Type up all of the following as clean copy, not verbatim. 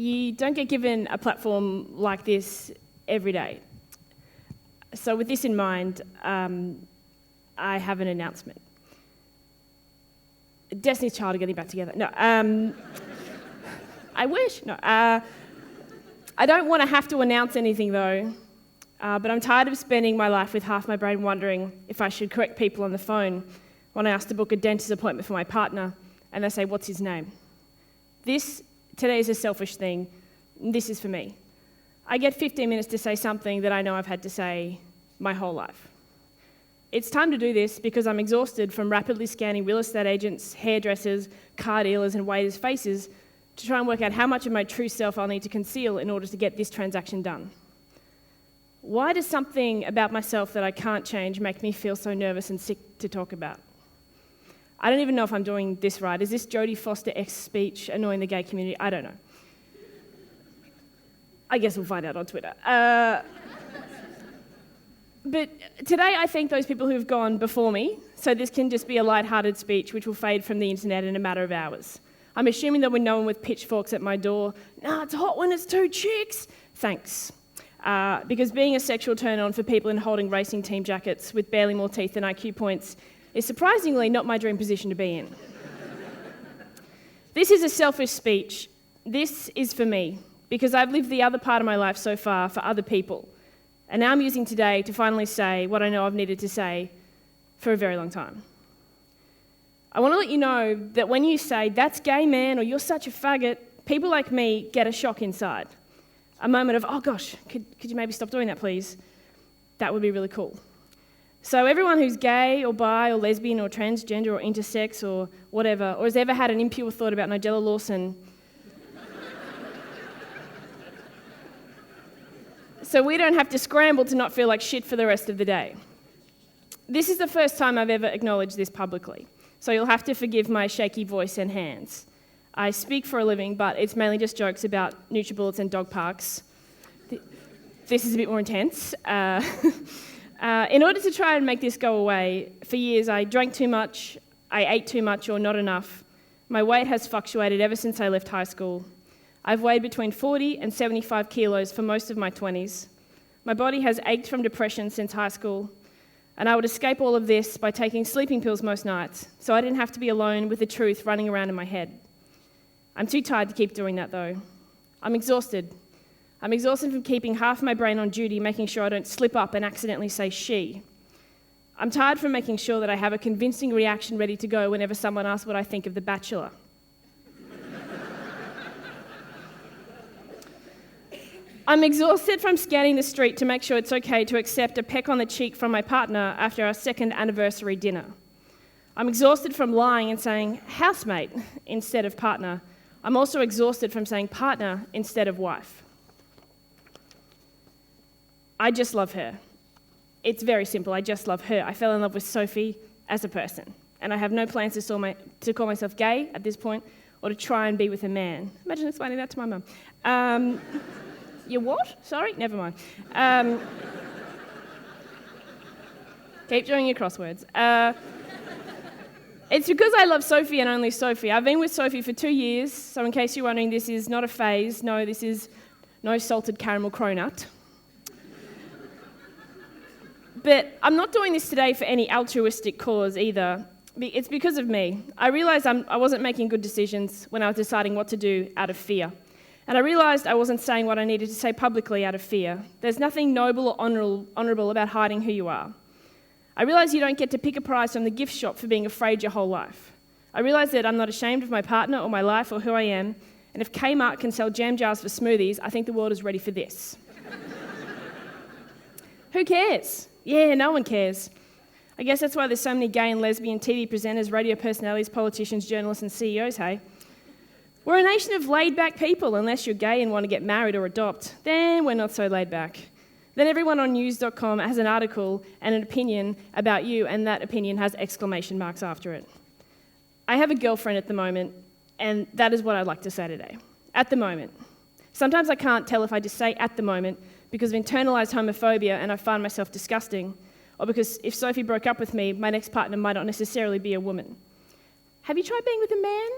You don't get given a platform like this every day. So with this in mind, I have an announcement. Destiny's Child are getting back together. No, I wish. No, I don't want to have to announce anything though, but I'm tired of spending my life with half my brain wondering if I should correct people on the phone when I ask to book a dentist appointment for my partner and they say, "What's his name?" Today is a selfish thing. This is for me. I get 15 minutes to say something that I know I've had to say my whole life. It's time to do this because I'm exhausted from rapidly scanning real estate agents, hairdressers, car dealers and waiters' faces to try and work out how much of my true self I'll need to conceal in order to get this transaction done. Why does something about myself that I can't change make me feel so nervous and sick to talk about? I don't even know if I'm doing this right. Is this Jodie Foster-esque speech annoying the gay community? I don't know. I guess we'll find out on Twitter. But today I thank those people who have gone before me, so this can just be a light-hearted speech which will fade from the internet in a matter of hours. I'm assuming there'll be no one with pitchforks at my door. "Nah, it's hot when it's two chicks." Thanks. Because being a sexual turn-on for people in holding racing team jackets with barely more teeth than IQ points is surprisingly not my dream position to be in. This is a selfish speech. This is for me, because I've lived the other part of my life so far for other people. And now I'm using today to finally say what I know I've needed to say for a very long time. I want to let you know that when you say, "That's gay, man," or "You're such a faggot," people like me get a shock inside. A moment of, "Oh gosh, could you maybe stop doing that, please?" That would be really cool. So everyone who's gay or bi or lesbian or transgender or intersex or whatever, or has ever had an impure thought about Nigella Lawson, so we don't have to scramble to not feel like shit for the rest of the day. This is the first time I've ever acknowledged this publicly, so you'll have to forgive my shaky voice and hands. I speak for a living, but it's mainly just jokes about NutriBullets and dog parks. This is a bit more intense. In order to try and make this go away, for years I drank too much, I ate too much or not enough. My weight has fluctuated ever since I left high school. I've weighed between 40 and 75 kilos for most of my 20s. My body has ached from depression since high school, and I would escape all of this by taking sleeping pills most nights, so I didn't have to be alone with the truth running around in my head. I'm too tired to keep doing that though. I'm exhausted. I'm exhausted from keeping half my brain on duty, making sure I don't slip up and accidentally say she. I'm tired from making sure that I have a convincing reaction ready to go whenever someone asks what I think of The Bachelor. I'm exhausted from scanning the street to make sure it's okay to accept a peck on the cheek from my partner after our second anniversary dinner. I'm exhausted from lying and saying housemate instead of partner. I'm also exhausted from saying partner instead of wife. I just love her. It's very simple. I just love her. I fell in love with Sophie as a person, and I have no plans to call myself gay at this point or to try and be with a man. Imagine explaining that to my mum. You what? Sorry? Never mind. Keep doing your crosswords. It's because I love Sophie and only Sophie. I've been with Sophie for 2 years, so in case you're wondering, this is not a phase. No, this is no salted caramel cronut. But I'm not doing this today for any altruistic cause either. It's because of me. I realised I wasn't making good decisions when I was deciding what to do out of fear. And I realised I wasn't saying what I needed to say publicly out of fear. There's nothing noble or honourable about hiding who you are. I realised you don't get to pick a prize from the gift shop for being afraid your whole life. I realised that I'm not ashamed of my partner or my life or who I am, and if Kmart can sell jam jars for smoothies, I think the world is ready for this. Who cares? Yeah, no one cares. I guess that's why there's so many gay and lesbian TV presenters, radio personalities, politicians, journalists and CEOs, hey? We're a nation of laid-back people, unless you're gay and want to get married or adopt. Then we're not so laid-back. Then everyone on news.com has an article and an opinion about you, and that opinion has exclamation marks after it. I have a girlfriend at the moment, and that is what I'd like to say today. At the moment. Sometimes I can't tell if I just say at the moment because of internalized homophobia and I find myself disgusting, or because if Sophie broke up with me, my next partner might not necessarily be a woman. Have you tried being with a man?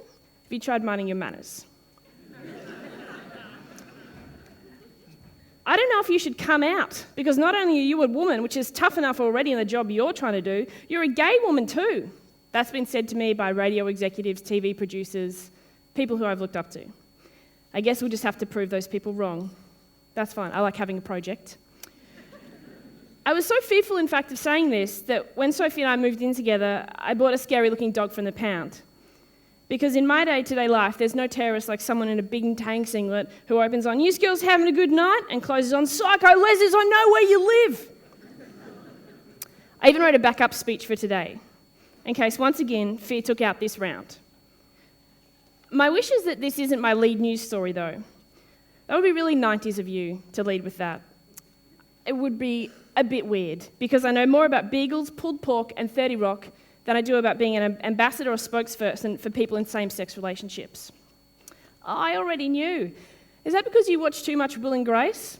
Have you tried minding your manners? I don't know if you should come out, because not only are you a woman, which is tough enough already in the job you're trying to do, you're a gay woman too. That's been said to me by radio executives, TV producers, people who I've looked up to. I guess we'll just have to prove those people wrong. That's fine. I like having a project. I was so fearful, in fact, of saying this that when Sophie and I moved in together, I bought a scary-looking dog from the pound. Because in my day-to-day life, there's no terrorist like someone in a big tang singlet who opens on, "You girls having a good night?" and closes on, "Psycho Lesers, I know where you live." I even wrote a backup speech for today, in case, once again, fear took out this round. My wish is that this isn't my lead news story, though. That would be really 90s of you to lead with that. It would be a bit weird, because I know more about beagles, pulled pork, and 30 Rock than I do about being an ambassador or spokesperson for people in same-sex relationships. I already knew. Is that because you watch too much Will and Grace?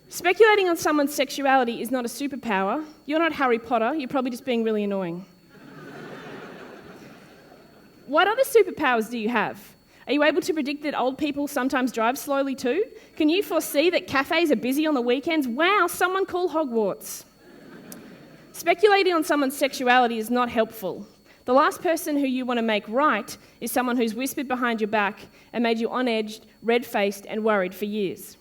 Speculating on someone's sexuality is not a superpower. You're not Harry Potter, you're probably just being really annoying. What other superpowers do you have? Are you able to predict that old people sometimes drive slowly too? Can you foresee that cafes are busy on the weekends? Wow, someone call Hogwarts. Speculating on someone's sexuality is not helpful. The last person who you want to make right is someone who's whispered behind your back and made you on edge, red-faced and worried for years.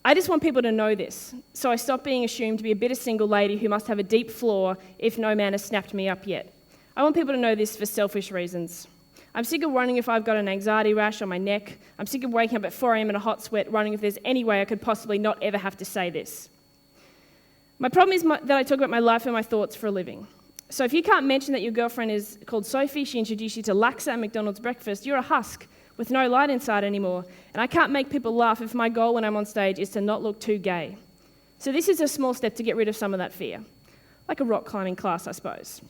I just want people to know this, so I stop being assumed to be a bitter single lady who must have a deep flaw if no man has snapped me up yet. I want people to know this for selfish reasons. I'm sick of wondering if I've got an anxiety rash on my neck. I'm sick of waking up at 4 a.m. in a hot sweat, wondering if there's any way I could possibly not ever have to say this. My problem is that I talk about my life and my thoughts for a living. So if you can't mention that your girlfriend is called Sophie, she introduced you to Laksa at McDonald's breakfast, you're a husk with no light inside anymore. And I can't make people laugh if my goal when I'm on stage is to not look too gay. So this is a small step to get rid of some of that fear. Like a rock climbing class, I suppose.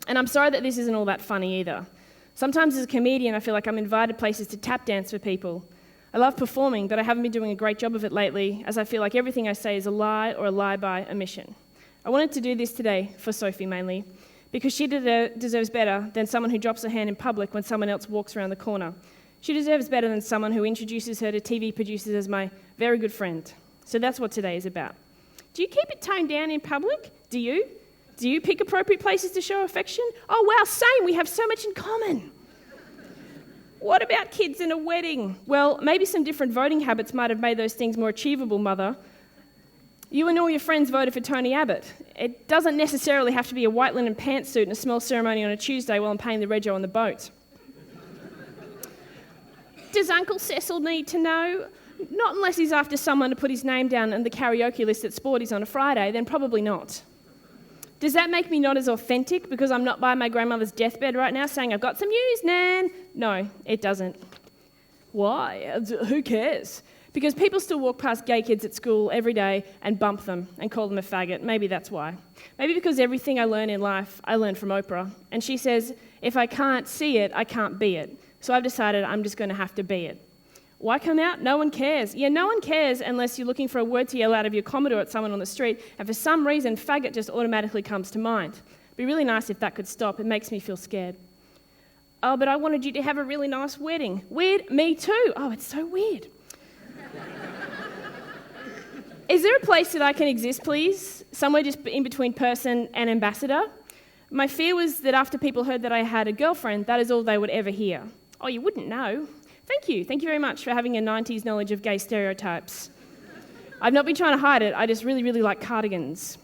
And I'm sorry that this isn't all that funny either. Sometimes as a comedian, I feel like I'm invited places to tap dance for people. I love performing, but I haven't been doing a great job of it lately, as I feel like everything I say is a lie or a lie by omission. I wanted to do this today for Sophie mainly, because she deserves better than someone who drops her hand in public when someone else walks around the corner. She deserves better than someone who introduces her to TV producers as my very good friend. So that's what today is about. Do you keep it toned down in public? Do you? Do you pick appropriate places to show affection? Oh wow, same, we have so much in common. What about kids in a wedding? Well, maybe some different voting habits might have made those things more achievable, Mother. You and all your friends voted for Tony Abbott. It doesn't necessarily have to be a white linen pantsuit and a small ceremony on a Tuesday while I'm paying the rego on the boat. Does Uncle Cecil need to know? Not unless he's after someone to put his name down on the karaoke list at Sporties on a Friday, then probably not. Does that make me not as authentic because I'm not by my grandmother's deathbed right now saying, "I've got some news, Nan"? No, it doesn't. Why? Who cares? Because people still walk past gay kids at school every day and bump them and call them a faggot. Maybe that's why. Maybe because everything I learn in life, I learn from Oprah. And she says, if I can't see it, I can't be it. So I've decided I'm just going to have to be it. Why come out? No one cares. Yeah, no one cares unless you're looking for a word to yell out of your Commodore at someone on the street, and for some reason, faggot just automatically comes to mind. It'd be really nice if that could stop. It makes me feel scared. Oh, but I wanted you to have a really nice wedding. Weird? Me too. Oh, it's so weird. Is there a place that I can exist, please? Somewhere just in between person and ambassador? My fear was that after people heard that I had a girlfriend, that is all they would ever hear. Oh, you wouldn't know. Thank you. Thank you very much for having a 90s knowledge of gay stereotypes. I've not been trying to hide it. I just really, really like cardigans.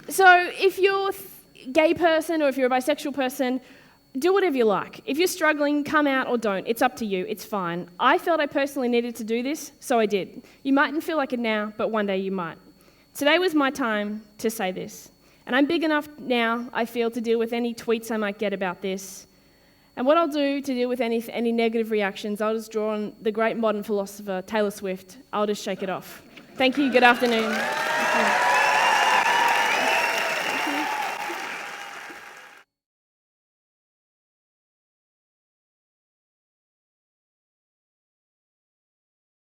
So if you're a gay person or if you're a bisexual person, do whatever you like. If you're struggling, come out or don't. It's up to you. It's fine. I felt I personally needed to do this, so I did. You mightn't feel like it now, but one day you might. Today was my time to say this. And I'm big enough now, I feel, to deal with any tweets I might get about this. And what I'll do to deal with any negative reactions, I'll just draw on the great modern philosopher, Taylor Swift. I'll just shake it off. Thank you. Good afternoon.